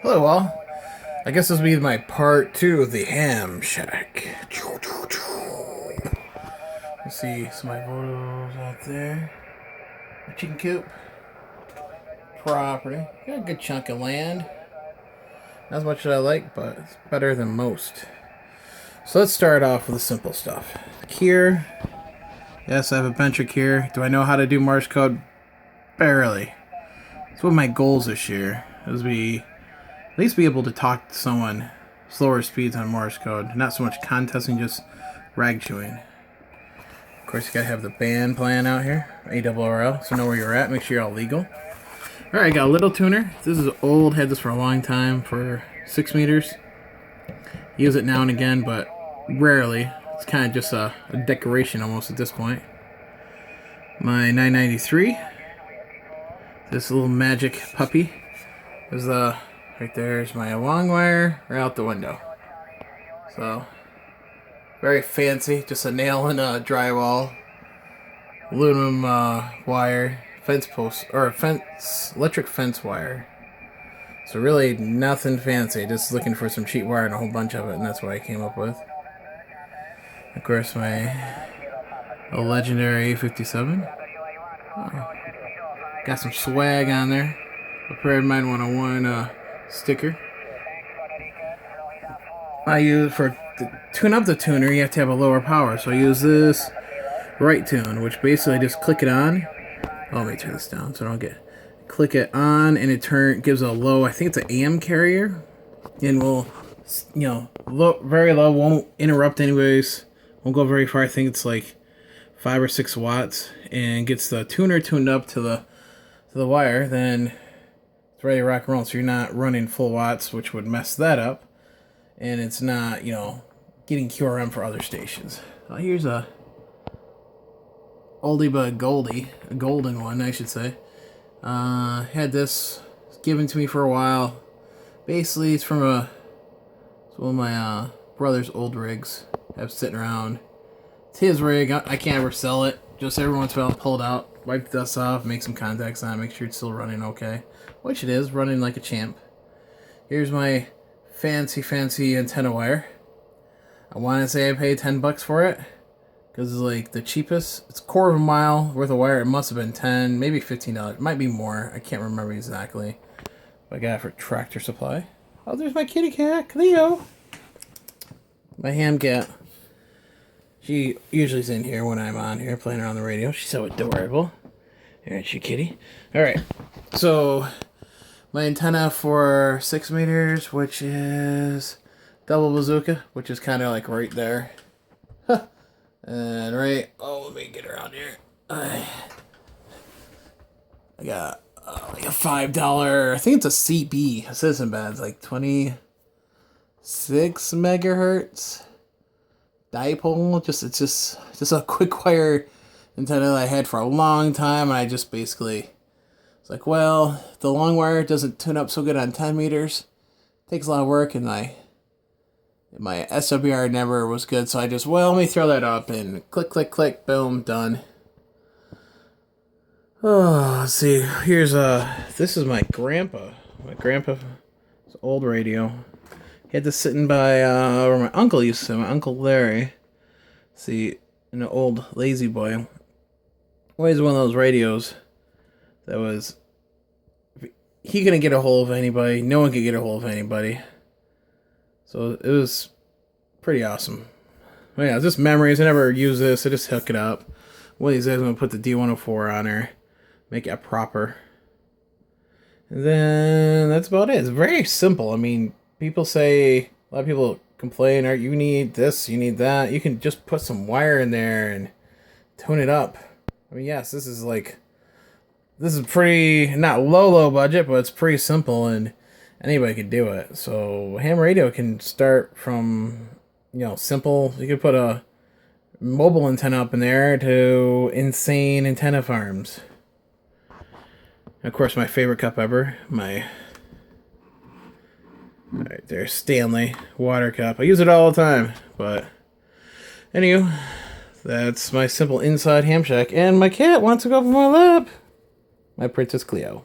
Hello, all. I guess this will be my part two of the ham shack. Let's see some of my photos out there. A chicken coop. Property. Got a good chunk of land. Not as much as I like, but it's better than most. So let's start off with the simple stuff. Cure. Yes, I have a bench of cure. Do I know how to do Morse code? Barely. It's one of my goals this year. Is be at least be able to talk to someone slower speeds on Morse code. Not so much contesting, just rag chewing. Of course, you gotta have the band playing out here. ARRL, so know where you're at. Make sure you're all legal. Alright, got a little tuner. This is old. Had this for a long time for 6 meters. Use it now and again, but rarely. It's kind of just a decoration almost at this point. My 993. This little magic puppy. Is right there's my long wire right out the window. So very fancy, just a nail in a drywall, aluminum wire, fence post or electric fence wire. So really nothing fancy, just looking for some cheap wire and a whole bunch of it, and that's what I came up with. Of course, my legendary 57. Oh, got some swag on there. Prepared Mine 101 sticker. I use for to tune up the tuner, you have to have a lower power, so I use this right tune, which basically just click it on. Oh, let me turn this down so I don't get. Click it on, and it gives a low. I think it's an AM carrier, and will, very low, won't interrupt anyways. Won't go very far. I think it's like 5 or 6 watts, and gets the tuner tuned up to the wire. Then it's ready to rock and roll. So you're not running full watts, which would mess that up. And it's not, getting QRM for other stations. Well, here's a oldie but goldie, a golden one, I should say. Had this given to me for a while. Basically, it's from one of my brother's old rigs I have sitting around. It's his rig. I can't ever sell it. Just every once in a while, pull it out, wipe the dust off, make some contacts on it, make sure it's still running okay. Which it is, running like a champ. Here's my fancy antenna wire. I want to say I paid $10 for it because it's like the cheapest. It's a quarter of a mile worth of wire. It must have been $10, maybe $15. It might be more. I can't remember exactly. But I got it for Tractor Supply. Oh, there's my kitty cat, Cleo. My ham cat. She usually's in here when I'm on here playing her on the radio. She's so adorable. Aren't she, kitty? All right. So my antenna for 6 meters, which is double bazooka, which is kind of like right there. And right, let me get around here. I got like a $5, I think it's a CB, Citizen Band. It's like 26 megahertz dipole. It's just a quick wire antenna that I had for a long time, and I just basically, it's like, well, the long wire doesn't tune up so good on 10 meters. Takes a lot of work, and my SWR never was good, so I just, let me throw that up, and click, boom, done. Oh, let's see, here's, this is my grandpa's old radio. He had this sitting by, where my uncle used to, my Uncle Larry. See, an old Lazy Boy. Always one of those radios that was, he couldn't get a hold of anybody, no one could get a hold of anybody. So it was pretty awesome. But yeah, just memories. I never use this. I just hook it up. One of these days I'm going to put the D104 on there. Make it proper. And then that's about it. It's very simple. I mean, people say, a lot of people complain, you need this, you need that. You can just put some wire in there and tune it up. I mean, yes, this is pretty, not low budget, but it's pretty simple, and anybody could do it. So ham radio can start from, simple. You could put a mobile antenna up in there to insane antenna farms. And of course, my favorite cup ever, right there, Stanley water cup. I use it all the time, but anywho, that's my simple inside ham shack, and my cat wants to go up on my lap. My Princess Cleo.